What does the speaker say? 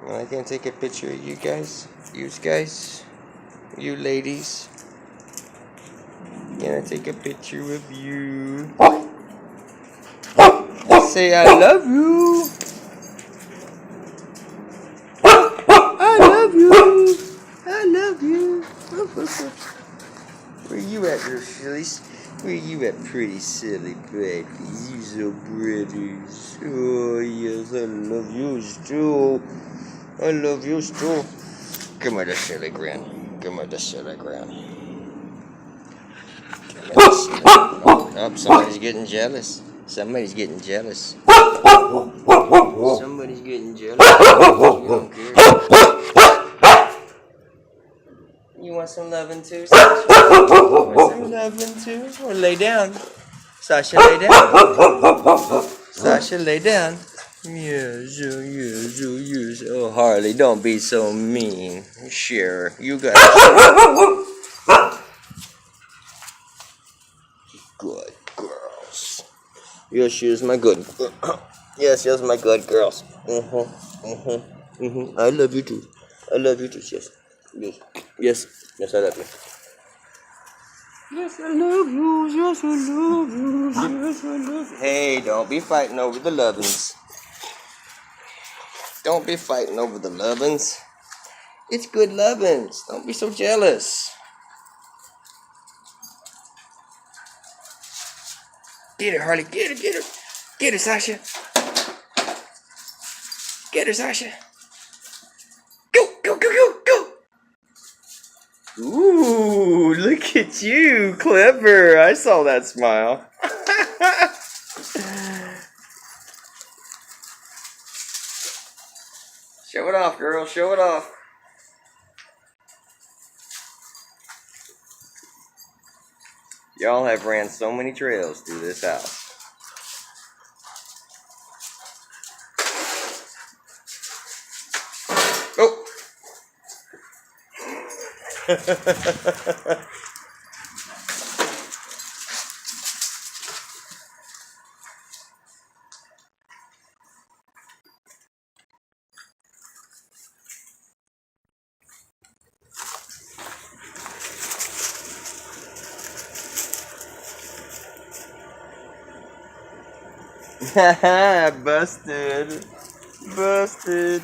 I can take a picture of you guys. You ladies. Can I take a picture of you? Say I love you. I love you. I love you. Where you at, little sillies? Where you at, pretty silly babies? You so pretty. Oh, yes, I love you still. I love you still. Come here, the silly grin. Come here, the silly grin. Oh, somebody's getting jealous. Somebody's getting jealous. Somebody's getting jealous. You don't care. You want some loving too, Sasha? You want some loving too? Or lay down. Sasha, lay down. Sasha, lay down. Yes, yes. Oh, Harley, don't be so mean. Share. You got good girls. Yes, she's my good girl. Yes, she's my good girls. I love you too. I love you too, yes. Yes, I love you. Yes, I love you. Yes, I love you. Yes, I love you. Hey, don't be fighting over the lovin's. Don't be fighting over the lovin's. It's good lovin's. Don't be so jealous. Get her, Harley. Get her, get her. Get her, Sasha. Get her, Sasha. Go, go, go, go, go. Ooh, look at you. Clever. I saw that smile. Show it off, girl. Show it off. Y'all have ran so many trails through this house. Oh! Busted. Busted.